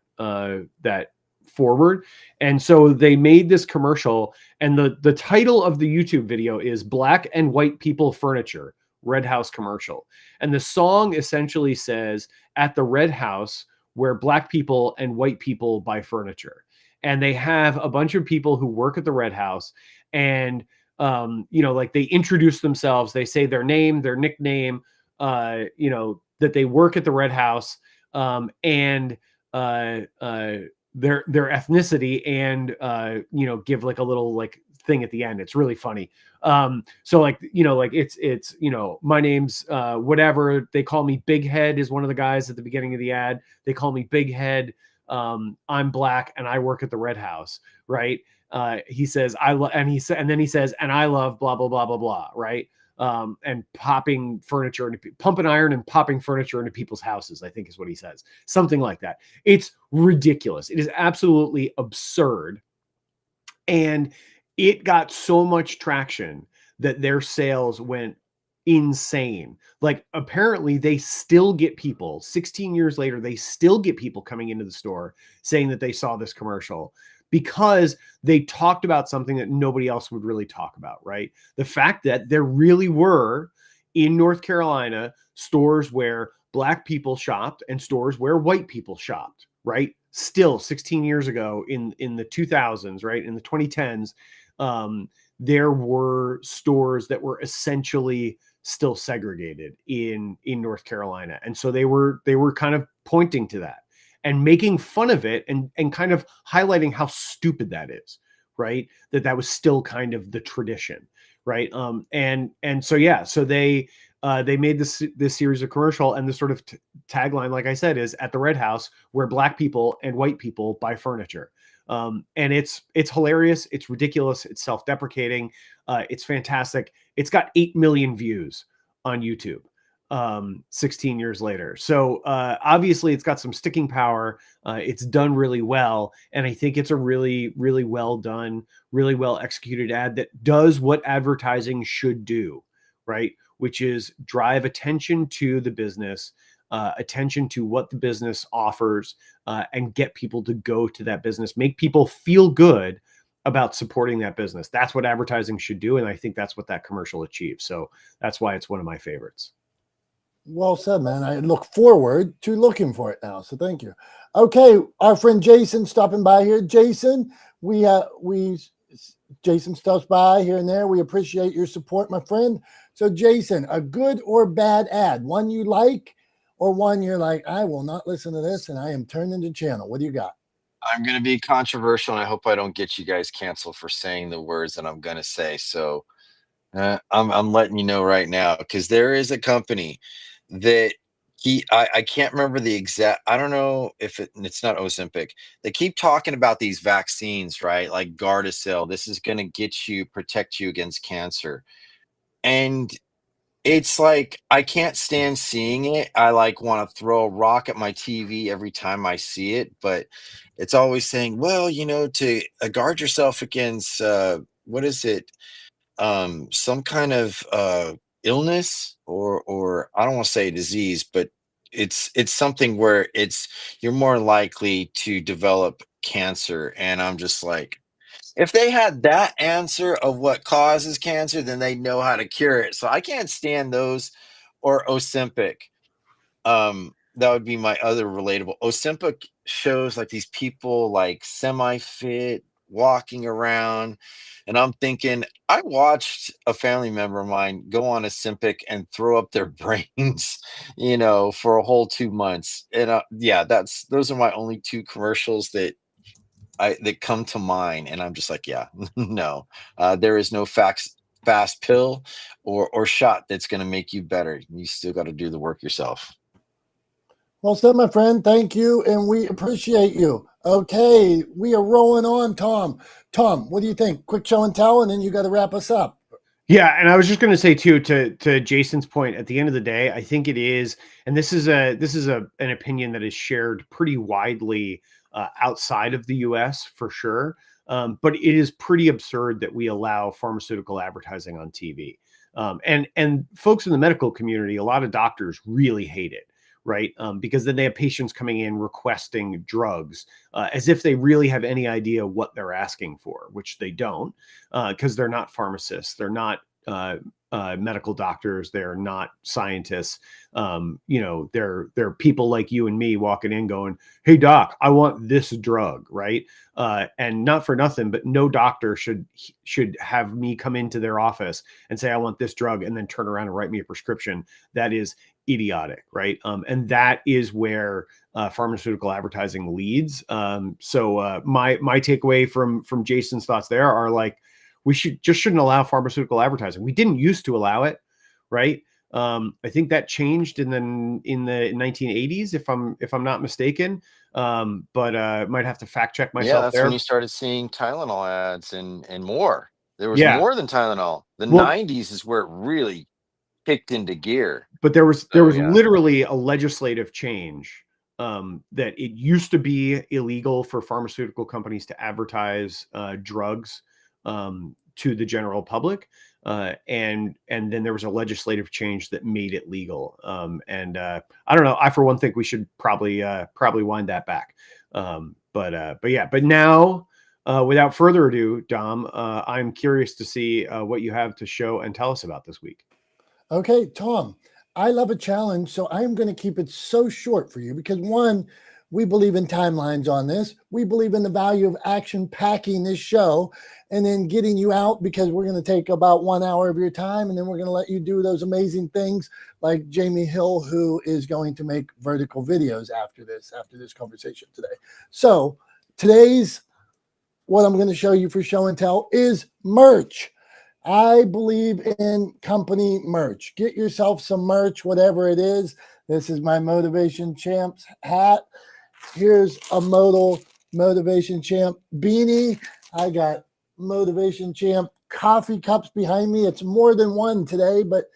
forward. And so they made this commercial, and the title of the YouTube video is Black and White People Furniture Red House commercial. And the song essentially says, at the Red House where Black people and white people buy furniture. And they have a bunch of people who work at the Red House, and like they introduce themselves, they say their name, their nickname, that they work at the Red House, and their ethnicity, and give like a little like thing at the end. It's really funny. So like it's my name's whatever, they call me Big Head is one of the guys at the beginning of the ad. They call me Big Head. I'm Black and I work at the Red House, right? He says and then he says, and I love blah blah blah blah blah, right? And popping furniture into pumping iron and popping furniture into people's houses, I think is what he says. Something like that. It's ridiculous. It is absolutely absurd. And it got so much traction that their sales went insane. Like apparently they still get people 16 years later, they still get people coming into the store saying that they saw this commercial because they talked about something that nobody else would really talk about, right? The fact that there really were in North Carolina stores where Black people shopped and stores where white people shopped, right? Still 16 years ago in the 2000s, right? In the 2010s, there were stores that were essentially still segregated in North Carolina. And so they were kind of pointing to that and making fun of it and kind of highlighting how stupid that is, right? That was still kind of the tradition, right? And so, yeah, so they made this series of commercial, and the sort of tagline, like I said, is at the Red House where Black people and white people buy furniture. And it's hilarious. It's ridiculous. It's self-deprecating. It's fantastic. It's got 8 million views on YouTube 16 years later. So obviously it's got some sticking power. It's done really well. And I think it's a really, really well done, really well executed ad that does what advertising should do, right? Which is drive attention to the business, attention to what the business offers, and get people to go to that business, make people feel good about supporting that business. That's what advertising should do. And I think that's what that commercial achieves. So that's why it's one of my favorites. Well said, man. I look forward to looking for it now. So thank you. Okay. Our friend Jason stopping by here. Jason, Jason stops by here and there. We appreciate your support, my friend. So Jason, a good or bad ad, one you like or one you're like, I will not listen to this and I am turning the channel. What do you got? I'm going to be controversial, and I hope I don't get you guys canceled for saying the words that I'm going to say. So I'm letting you know right now, because there is a company that I can't remember the exact, I don't know if it's not Ozempic. They keep talking about these vaccines, right? Like Gardasil, this is going to protect you against cancer. And it's like, I can't stand seeing it. I like want to throw a rock at my TV every time I see it, but it's always saying, well, to guard yourself against, what is it? Some kind of illness, or I don't want to say disease, but it's something where you're more likely to develop cancer. And I'm just like, if they had that answer of what causes cancer, then they know how to cure it. So I can't stand those, or Ozempic. That would be my other relatable. Ozempic shows like these people like semi-fit walking around, and I'm thinking, I watched a family member of mine go on Ozempic and throw up their brains, for a whole 2 months. And yeah, those are my only two commercials that come to mind, and I'm just like, yeah, no, there is no fast pill or shot that's going to make you better. You still got to do the work yourself. Well said, my friend. Thank you, and we appreciate you. Okay, we are rolling on, Tom. Tom, what do you think? Quick show and tell, and then you got to wrap us up. Yeah, and I was just going to say too, to Jason's point, at the end of the day, I think it is, and this is an opinion that is shared pretty widely outside of the U.S. for sure. But it is pretty absurd that we allow pharmaceutical advertising on TV. And folks in the medical community, a lot of doctors really hate it, right? Because then they have patients coming in requesting drugs as if they really have any idea what they're asking for, which they don't, because they're not pharmacists, they're not medical doctors, they're not scientists. They're people like you and me walking in going, "Hey doc, I want this drug," right? And not for nothing, but no doctor should have me come into their office and say, "I want this drug," and then turn around and write me a prescription. That is idiotic, right? And that is where pharmaceutical advertising leads. So my takeaway from Jason's thoughts there are like, we shouldn't allow pharmaceutical advertising. We didn't used to allow it, right? I think that changed in the 1980s, if I'm not mistaken. But might have to fact check myself. Yeah, that's there. when you started seeing Tylenol ads and more. There was Yeah. more than Tylenol. The Well, 90s is where it really kicked into gear. But there was yeah. literally a legislative change that it used to be illegal for pharmaceutical companies to advertise drugs to the general public, and then there was a legislative change that made it legal. And I don't know. I for one think we should probably wind that back. But now, without further ado, Dom, I'm curious to see what you have to show and tell us about this week. Okay, Tom, I love a challenge, so I'm going to keep it so short for you because one, we believe in timelines on this. We believe in the value of action packing this show and then getting you out because we're going to take about 1 hour of your time and then we're going to let you do those amazing things like Jamie Hill, who is going to make vertical videos after this conversation today. So what I'm going to show you for show and tell is merch. I believe in company merch. Get yourself some merch, whatever it is. This is my Motivation Champs hat. Here's a Motivation Champ beanie. I got Motivation Champ coffee cups behind me. It's more than one today, but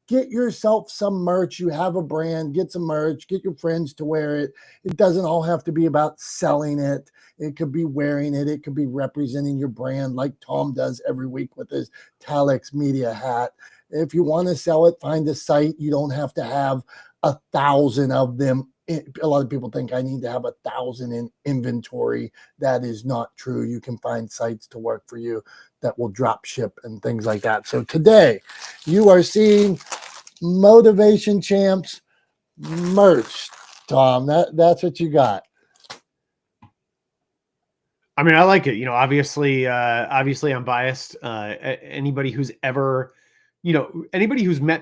get yourself some merch. You have a brand, get some merch, get your friends to wear it. It doesn't all have to be about selling it. It could be wearing it. It could be representing your brand like Tom does every week with his Talex Media hat. If you want to sell it, find a site. You don't have to have 1,000 of them. A lot of people think I need to have 1,000 in inventory. That is not true. You can find sites to work for you that will drop ship and things like that. So today you are seeing Motivation Champs merch, Tom. That's what you got. I mean, I like it. Obviously I'm biased. Anybody who's met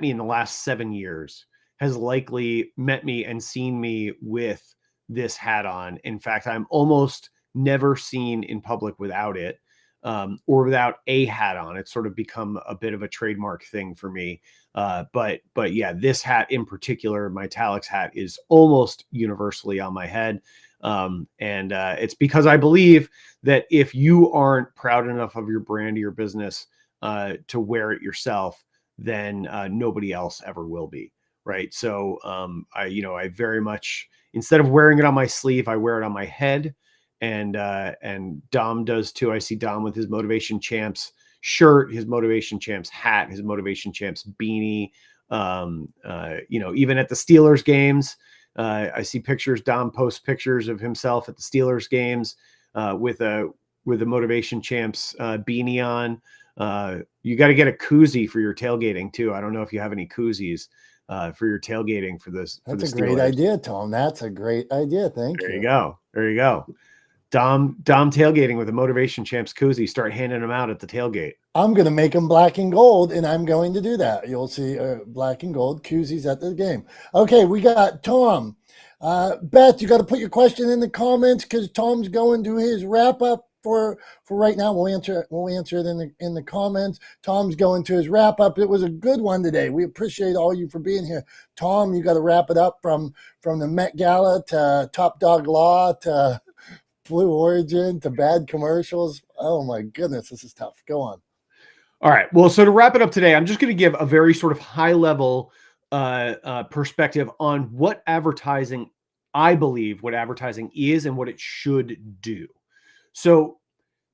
me in the last 7 years has likely met me and seen me with this hat on. In fact, I'm almost never seen in public without it, or without a hat on. It's sort of become a bit of a trademark thing for me. But yeah, this hat in particular, my Talex hat, is almost universally on my head. And it's because I believe that if you aren't proud enough of your brand or your business to wear it yourself, then nobody else ever will be. Right. So I very much, instead of wearing it on my sleeve, I wear it on my head. And Dom does too. I see Dom with his Motivation Champs shirt, his Motivation Champs hat, his Motivation Champs beanie. Even at the Steelers games, I see pictures. Dom posts pictures of himself at the Steelers games with a Motivation Champs beanie on. You got to get a koozie for your tailgating too. I don't know if you have any koozies for your tailgating for this. That's a great idea, Tom. That's a great idea. Thank you. There you go. Dom tailgating with a Motivation Champs koozie. Start handing them out at the tailgate. I'm going to make them black and gold, and I'm going to do that. You'll see black and gold koozies at the game. Okay, we got Tom. Beth, you got to put your question in the comments because Tom's going to his wrap-up for right now. We'll answer it in the comments. Tom's going to his wrap up. It was a good one today. We appreciate all you for being here. Tom, you got to wrap it up from the Met Gala to Top Dog Law to Blue Origin to bad commercials. Oh my goodness, this is tough. Go on. All right. Well, so to wrap it up today, I'm just going to give a very sort of high level perspective on what advertising, I believe, what advertising is and what it should do. So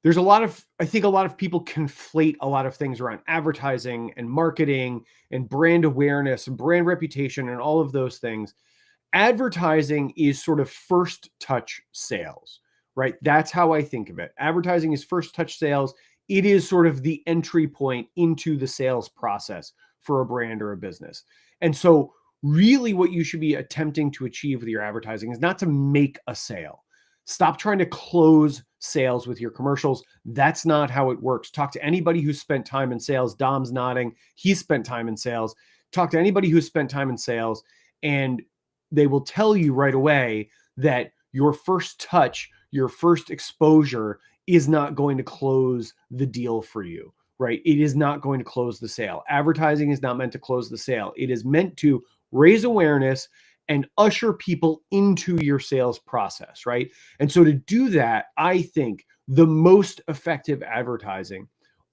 there's I think a lot of people conflate a lot of things around advertising and marketing and brand awareness and brand reputation and all of those things. Advertising is sort of first touch sales, right? That's how I think of it. Advertising is first touch sales. It is sort of the entry point into the sales process for a brand or a business. And so really what you should be attempting to achieve with your advertising is not to make a sale. Stop trying to close sales with your commercials. That's not how it works. Talk to anybody who's spent time in sales. Dom's nodding. He's spent time in sales. Talk to anybody who's spent time in sales, and they will tell you right away that your first touch, your first exposure is not going to close the deal for you, right? It is not going to close the sale. Advertising is not meant to close the sale. It is meant to raise awareness and usher people into your sales process, right? And so to do that, I think the most effective advertising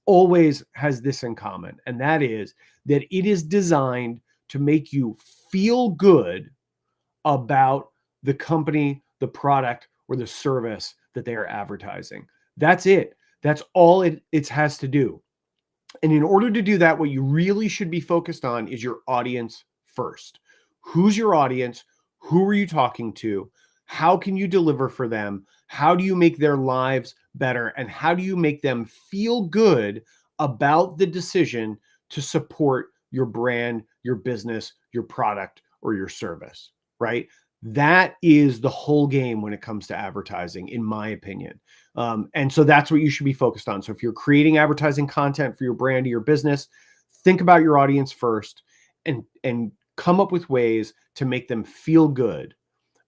always has this in common, and that is that it is designed to make you feel good about the company, the product, or the service that they are advertising. That's it. That's all it has to do. And in order to do that, what you really should be focused on is your audience first. Who's your audience? Who are you talking to? How can you deliver for them? How do you make their lives better? And how do you make them feel good about the decision to support your brand, your business, your product, or your service, right? That is the whole game when it comes to advertising, in my opinion. And so that's what you should be focused on. So if you're creating advertising content for your brand or your business, think about your audience first and come up with ways to make them feel good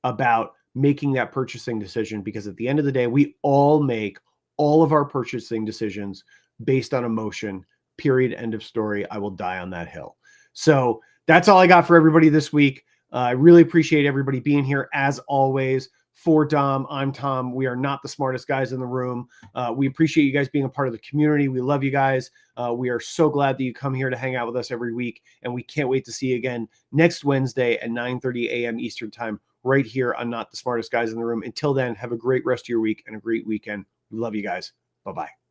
about making that purchasing decision. Because at the end of the day, we all make all of our purchasing decisions based on emotion, period, end of story. I will die on that hill. So that's all I got for everybody this week. I really appreciate everybody being here. As always, for Dom, I'm Tom. We are not the smartest guys in the room. We appreciate you guys being a part of the community. We love you guys. We are so glad that you come here to hang out with us every week. And we can't wait to see you again next Wednesday at 9:30 a.m. Eastern time, right here on Not the Smartest Guys in the Room. Until then, have a great rest of your week and a great weekend. We love you guys. Bye-bye.